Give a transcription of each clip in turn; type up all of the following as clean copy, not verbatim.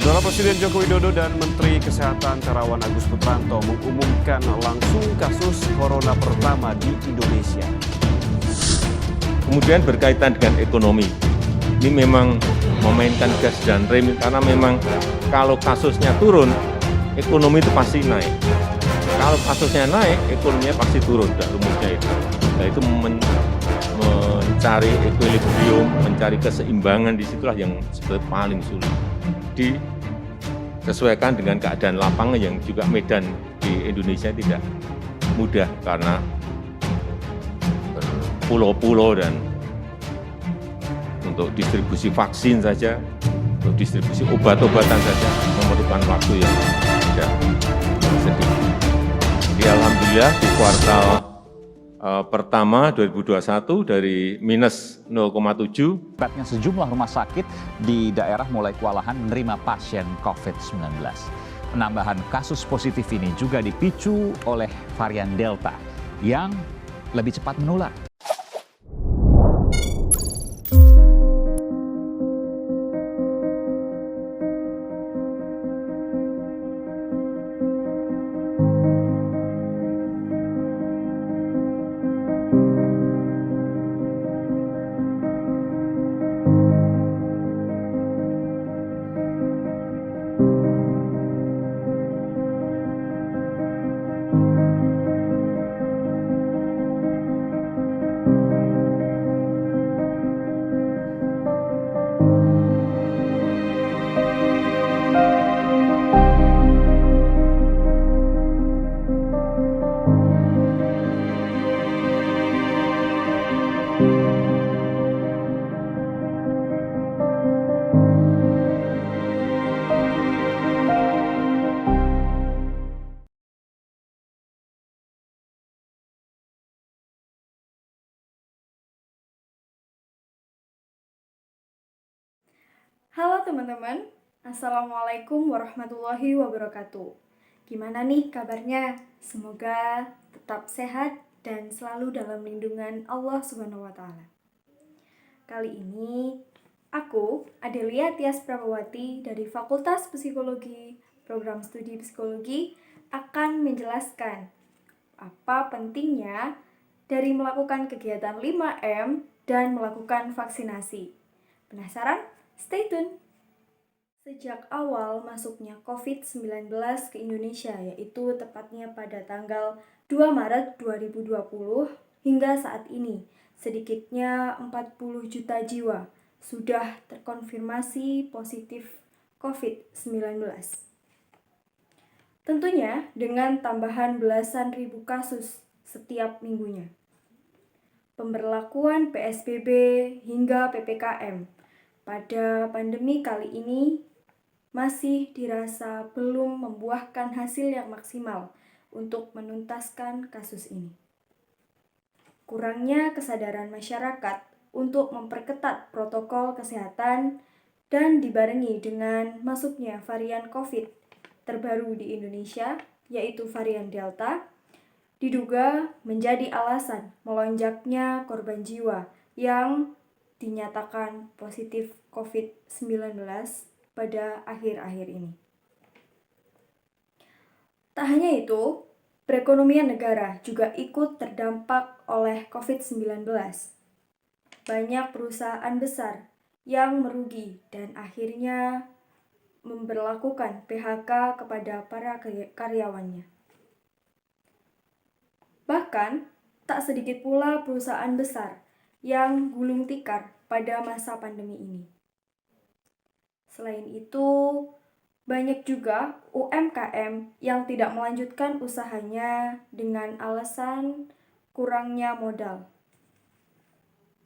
Saudara Presiden Joko Widodo dan Menteri Kesehatan Terawan Agus Putranto mengumumkan langsung kasus corona pertama di Indonesia. Kemudian berkaitan dengan ekonomi, ini memang memainkan gas dan rem karena memang kalau kasusnya turun, ekonomi itu pasti naik. Kalau kasusnya naik, ekonominya pasti turun, dan rumusnya itu. Nah, itu mencari equilibrium, mencari keseimbangan, disitulah yang sebetulnya paling sulit. Disesuaikan dengan keadaan lapangan yang juga medan di Indonesia tidak mudah karena pulau-pulau dan untuk distribusi vaksin saja, untuk distribusi obat-obatan saja memerlukan waktu yang tidak sedikit. Jadi alhamdulillah di kuartal pertama 2021 dari minus 0,7. Akibatnya sejumlah rumah sakit di daerah mulai kewalahan menerima pasien COVID-19. Penambahan kasus positif ini juga dipicu oleh varian Delta yang lebih cepat menular. Halo teman-teman, Assalamualaikum warahmatullahi wabarakatuh. Gimana nih kabarnya? Semoga tetap sehat dan selalu dalam lindungan Allah SWT. Kali ini, aku, Adelia Tias Prabawati dari Fakultas Psikologi, Program Studi Psikologi, akan menjelaskan apa pentingnya dari melakukan kegiatan 5M dan melakukan vaksinasi. Penasaran? Stay tune! Sejak awal masuknya COVID-19 ke Indonesia, yaitu tepatnya pada tanggal 2 Maret 2020 hingga saat ini, sedikitnya 40 juta jiwa sudah terkonfirmasi positif COVID-19. Tentunya dengan tambahan belasan ribu kasus setiap minggunya. Pemberlakuan PSBB hingga PPKM pada pandemi kali ini masih dirasa belum membuahkan hasil yang maksimal untuk menuntaskan kasus ini. Kurangnya kesadaran masyarakat untuk memperketat protokol kesehatan dan dibarengi dengan masuknya varian COVID terbaru di Indonesia, yaitu varian Delta, diduga menjadi alasan melonjaknya korban jiwa yang dinyatakan positif COVID-19 pada akhir-akhir ini. Tak hanya itu, perekonomian negara juga ikut terdampak oleh COVID-19. Banyak perusahaan besar yang merugi dan akhirnya memberlakukan PHK kepada para karyawannya. Bahkan, tak sedikit pula perusahaan besar yang gulung tikar pada masa pandemi ini. Selain itu, banyak juga UMKM yang tidak melanjutkan usahanya dengan alasan kurangnya modal.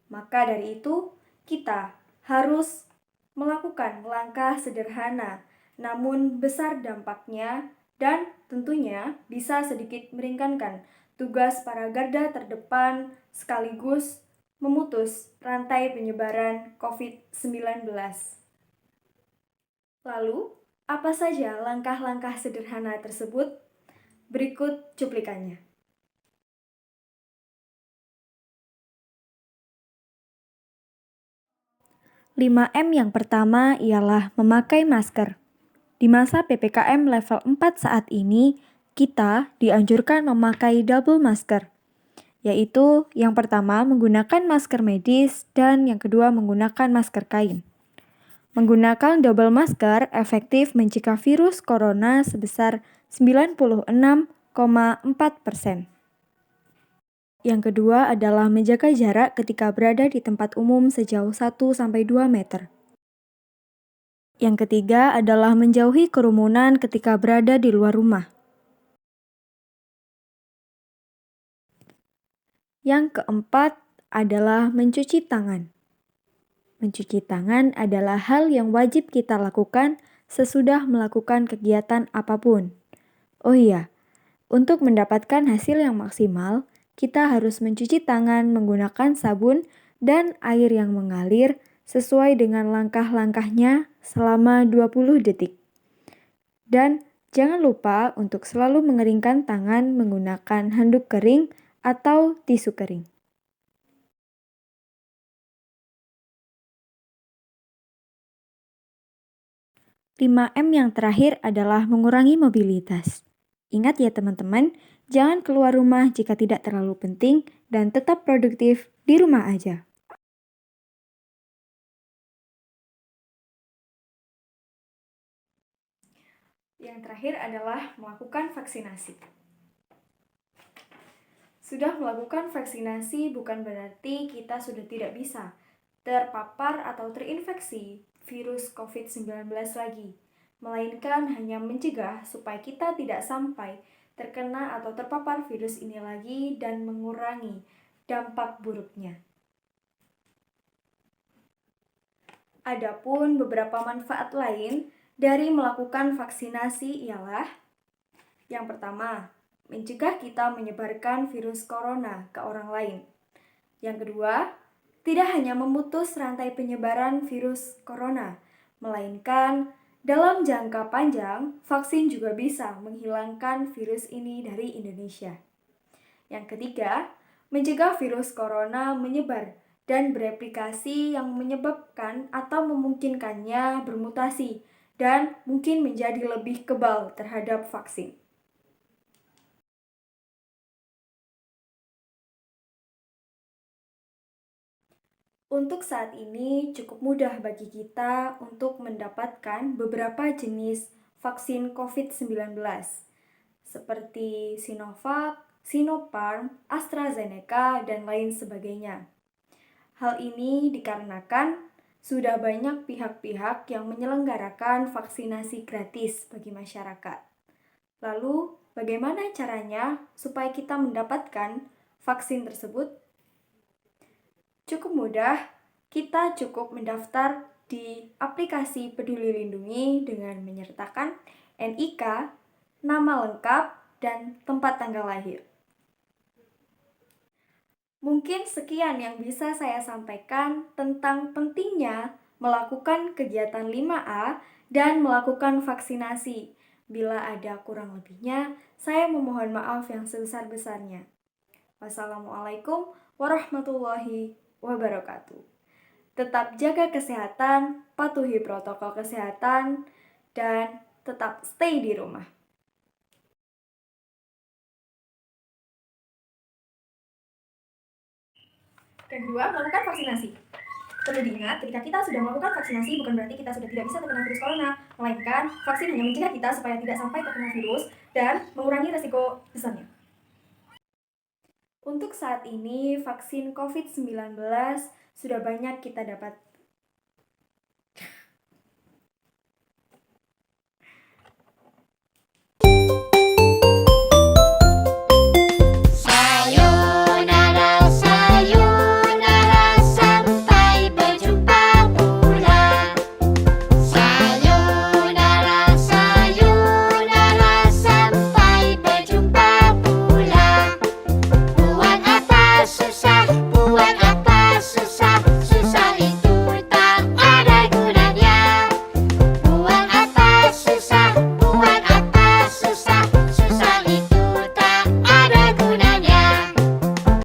Maka dari itu, kita harus melakukan langkah sederhana namun besar dampaknya dan tentunya bisa sedikit meringankan tugas para garda terdepan sekaligus memutus rantai penyebaran COVID-19. Lalu, apa saja langkah-langkah sederhana tersebut? Berikut cuplikannya. 5M yang pertama ialah memakai masker. Di masa PPKM level 4 saat ini, kita dianjurkan memakai double masker, yaitu yang pertama menggunakan masker medis dan yang kedua menggunakan masker kain. Menggunakan double masker efektif mencegah virus corona sebesar 96,4%. Yang kedua adalah menjaga jarak ketika berada di tempat umum sejauh 1-2 meter. Yang ketiga adalah menjauhi kerumunan ketika berada di luar rumah. Yang keempat adalah mencuci tangan. Mencuci tangan adalah hal yang wajib kita lakukan sesudah melakukan kegiatan apapun. Oh iya, untuk mendapatkan hasil yang maksimal, kita harus mencuci tangan menggunakan sabun dan air yang mengalir sesuai dengan langkah-langkahnya selama 20 detik. Dan jangan lupa untuk selalu mengeringkan tangan menggunakan handuk kering atau tisu kering. 5M yang terakhir adalah mengurangi mobilitas. Ingat ya teman-teman, jangan keluar rumah jika tidak terlalu penting dan tetap produktif di rumah aja. Yang terakhir adalah melakukan vaksinasi. Sudah melakukan vaksinasi bukan berarti kita sudah tidak bisa terpapar atau terinfeksi virus COVID-19 lagi, melainkan hanya mencegah supaya kita tidak sampai terkena atau terpapar virus ini lagi dan mengurangi dampak buruknya. Adapun beberapa manfaat lain dari melakukan vaksinasi ialah yang pertama, mencegah kita menyebarkan virus corona ke orang lain. Yang kedua, tidak hanya memutus rantai penyebaran virus corona, melainkan dalam jangka panjang, vaksin juga bisa menghilangkan virus ini dari Indonesia. Yang ketiga, mencegah virus corona menyebar dan bereplikasi yang menyebabkan atau memungkinkannya bermutasi dan mungkin menjadi lebih kebal terhadap vaksin. Untuk saat ini cukup mudah bagi kita untuk mendapatkan beberapa jenis vaksin COVID-19 seperti Sinovac, Sinopharm, AstraZeneca, dan lain sebagainya. Hal ini dikarenakan sudah banyak pihak-pihak yang menyelenggarakan vaksinasi gratis bagi masyarakat. Lalu, bagaimana caranya supaya kita mendapatkan vaksin tersebut? Cukup mudah, kita cukup mendaftar di aplikasi Peduli Lindungi dengan menyertakan NIK, nama lengkap, dan tempat tanggal lahir. Mungkin sekian yang bisa saya sampaikan tentang pentingnya melakukan kegiatan 5A dan melakukan vaksinasi. Bila ada kurang lebihnya, saya memohon maaf yang sebesar-besarnya. Wassalamualaikum warahmatullahi wabarakatuh. Tetap jaga kesehatan, patuhi protokol kesehatan, dan tetap stay di rumah. Kedua, melakukan vaksinasi. Perlu diingat, ketika kita sudah melakukan vaksinasi bukan berarti kita sudah tidak bisa terkena virus corona, melainkan vaksin hanya mencegah kita supaya tidak sampai terkena virus dan mengurangi resiko besarnya. Untuk saat ini, vaksin COVID-19 sudah banyak kita dapatkan